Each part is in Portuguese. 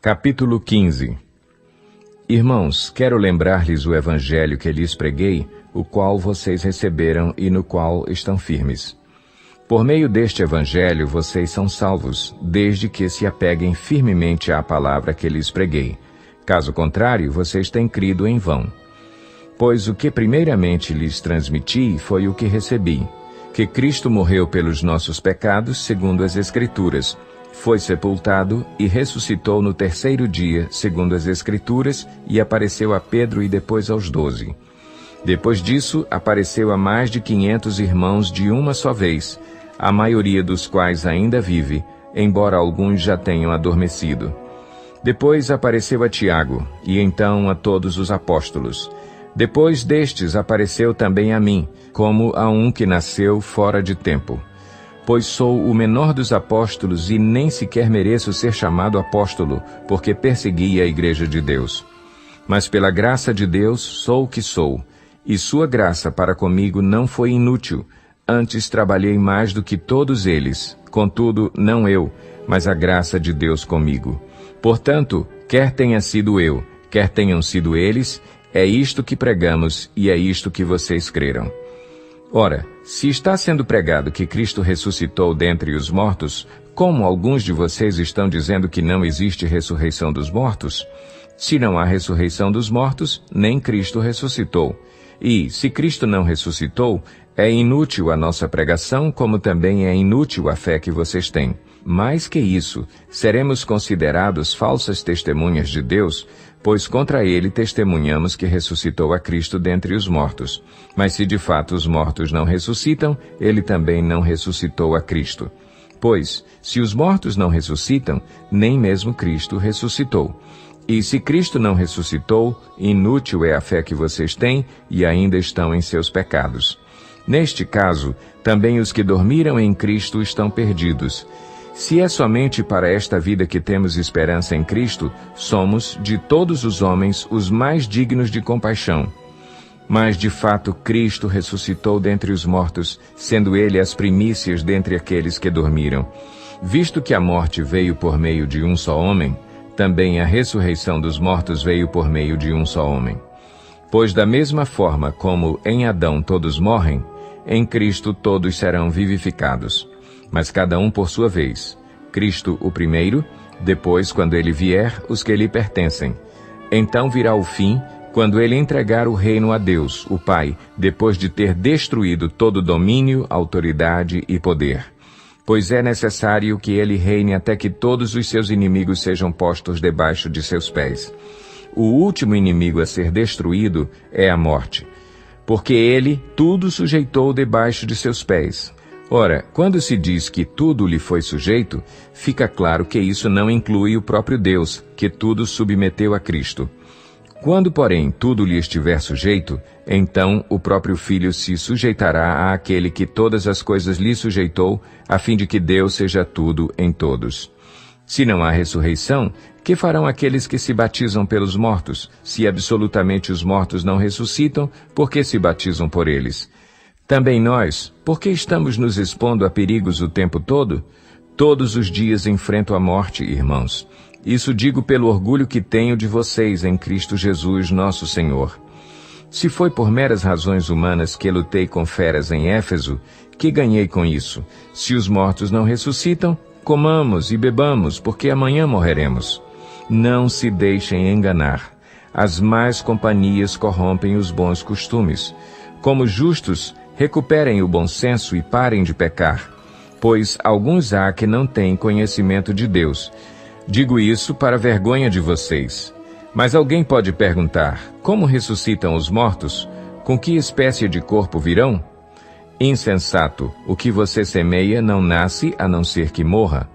Capítulo 15. Irmãos, quero lembrar-lhes o evangelho que lhes preguei, o qual vocês receberam e no qual estão firmes. Por meio deste evangelho vocês são salvos, desde que se apeguem firmemente à palavra que lhes preguei. Caso contrário, vocês têm crido em vão. Pois o que primeiramente lhes transmiti foi o que recebi, que Cristo morreu pelos nossos pecados, segundo as Escrituras, foi sepultado e ressuscitou no terceiro dia, segundo as Escrituras, e apareceu a Pedro e depois aos 12. Depois disso, apareceu a mais de 500 irmãos de uma só vez, a maioria dos quais ainda vive, embora alguns já tenham adormecido. Depois apareceu a Tiago, e então a todos os apóstolos. Depois destes apareceu também a mim, como a um que nasceu fora de tempo. Pois sou o menor dos apóstolos e nem sequer mereço ser chamado apóstolo, porque persegui a igreja de Deus. Mas pela graça de Deus sou o que sou, e sua graça para comigo não foi inútil. Antes trabalhei mais do que todos eles, contudo, não eu, mas a graça de Deus comigo. Portanto, quer tenha sido eu, quer tenham sido eles, é isto que pregamos e é isto que vocês creram. Ora, se está sendo pregado que Cristo ressuscitou dentre os mortos, como alguns de vocês estão dizendo que não existe ressurreição dos mortos? Se não há ressurreição dos mortos, nem Cristo ressuscitou. E, se Cristo não ressuscitou, é inútil a nossa pregação, como também é inútil a fé que vocês têm. Mais que isso, seremos considerados falsas testemunhas de Deus, pois contra ele testemunhamos que ressuscitou a Cristo dentre os mortos. Mas se de fato os mortos não ressuscitam, ele também não ressuscitou a Cristo. Pois, se os mortos não ressuscitam, nem mesmo Cristo ressuscitou. E se Cristo não ressuscitou, inútil é a fé que vocês têm e ainda estão em seus pecados. Neste caso, também os que dormiram em Cristo estão perdidos. Se é somente para esta vida que temos esperança em Cristo, somos, de todos os homens, os mais dignos de compaixão. Mas, de fato, Cristo ressuscitou dentre os mortos, sendo ele as primícias dentre aqueles que dormiram. Visto que a morte veio por meio de um só homem, também a ressurreição dos mortos veio por meio de um só homem. Pois da mesma forma como em Adão todos morrem, em Cristo todos serão vivificados. Mas cada um por sua vez. Cristo o primeiro, depois, quando ele vier, os que lhe pertencem. Então virá o fim, quando ele entregar o reino a Deus, o Pai, depois de ter destruído todo domínio, autoridade e poder. Pois é necessário que ele reine até que todos os seus inimigos sejam postos debaixo de seus pés. O último inimigo a ser destruído é a morte, porque ele tudo sujeitou debaixo de seus pés. Ora, quando se diz que tudo lhe foi sujeito, fica claro que isso não inclui o próprio Deus, que tudo submeteu a Cristo. Quando, porém, tudo lhe estiver sujeito, então o próprio Filho se sujeitará àquele que todas as coisas lhe sujeitou, a fim de que Deus seja tudo em todos. Se não há ressurreição, que farão aqueles que se batizam pelos mortos, se absolutamente os mortos não ressuscitam, por que se batizam por eles? Também nós, por que estamos nos expondo a perigos o tempo todo? Todos os dias enfrento a morte, irmãos. Isso digo pelo orgulho que tenho de vocês em Cristo Jesus, nosso Senhor. Se foi por meras razões humanas que lutei com feras em Éfeso, que ganhei com isso? Se os mortos não ressuscitam, comamos e bebamos, porque amanhã morreremos. Não se deixem enganar. As más companhias corrompem os bons costumes. Como justos, recuperem o bom senso e parem de pecar, pois alguns há que não têm conhecimento de Deus. Digo isso para vergonha de vocês. Mas alguém pode perguntar, como ressuscitam os mortos? Com que espécie de corpo virão? Insensato, o que você semeia não nasce a não ser que morra.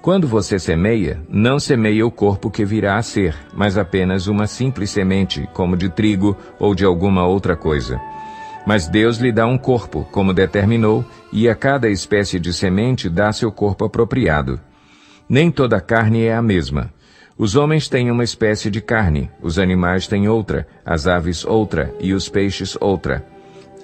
Quando você semeia, não semeia o corpo que virá a ser, mas apenas uma simples semente, como de trigo ou de alguma outra coisa. Mas Deus lhe dá um corpo, como determinou, e a cada espécie de semente dá seu corpo apropriado. Nem toda a carne é a mesma. Os homens têm uma espécie de carne, os animais têm outra, as aves outra e os peixes outra.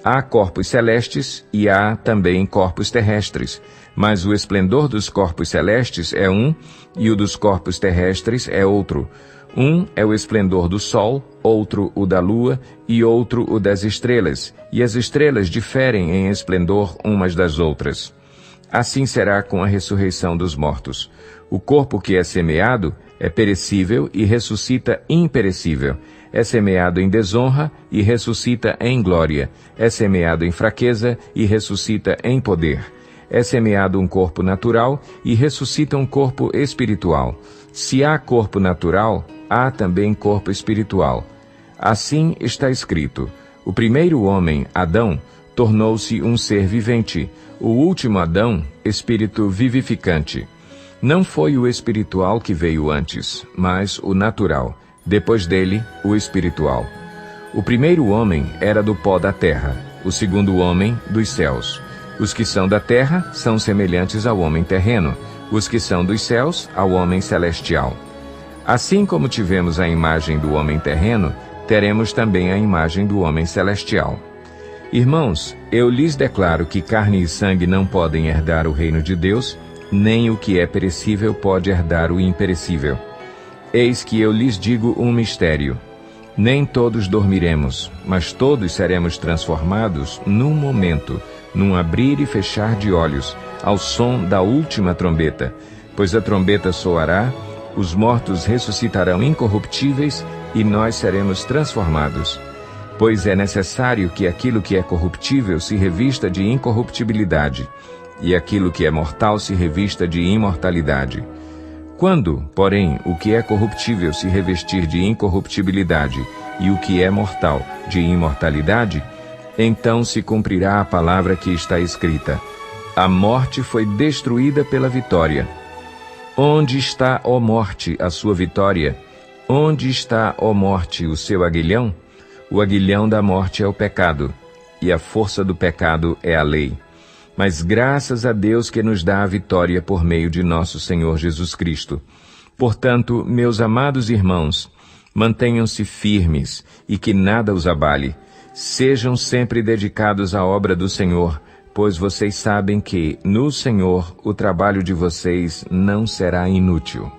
Há corpos celestes e há também corpos terrestres. Mas o esplendor dos corpos celestes é um, e o dos corpos terrestres é outro. Um é o esplendor do sol, outro o da lua, e outro o das estrelas, e as estrelas diferem em esplendor umas das outras. Assim será com a ressurreição dos mortos. O corpo que é semeado é perecível e ressuscita imperecível. É semeado em desonra e ressuscita em glória. É semeado em fraqueza e ressuscita em poder. É semeado um corpo natural e ressuscita um corpo espiritual. Se há corpo natural, há também corpo espiritual. Assim está escrito: o primeiro homem, Adão, tornou-se um ser vivente. O último Adão, espírito vivificante. Não foi o espiritual que veio antes, mas o natural. Depois dele, o espiritual. O primeiro homem era do pó da terra, o segundo homem dos céus. Os que são da terra são semelhantes ao homem terreno, os que são dos céus ao homem celestial. Assim como tivemos a imagem do homem terreno, teremos também a imagem do homem celestial. Irmãos, eu lhes declaro que carne e sangue não podem herdar o reino de Deus, nem o que é perecível pode herdar o imperecível. Eis que eu lhes digo um mistério. Nem todos dormiremos, mas todos seremos transformados num momento, num abrir e fechar de olhos, ao som da última trombeta. Pois a trombeta soará, os mortos ressuscitarão incorruptíveis e nós seremos transformados. Pois é necessário que aquilo que é corruptível se revista de incorruptibilidade, e aquilo que é mortal se revista de imortalidade. Quando, porém, o que é corruptível se revestir de incorruptibilidade, e o que é mortal de imortalidade, então se cumprirá a palavra que está escrita: a morte foi destruída pela vitória. Onde está, ó morte, a sua vitória? Onde está, ó morte, o seu aguilhão? O aguilhão da morte é o pecado, e a força do pecado é a lei. Mas graças a Deus que nos dá a vitória por meio de nosso Senhor Jesus Cristo. Portanto, meus amados irmãos, mantenham-se firmes e que nada os abale. Sejam sempre dedicados à obra do Senhor, pois vocês sabem que, no Senhor, o trabalho de vocês não será inútil.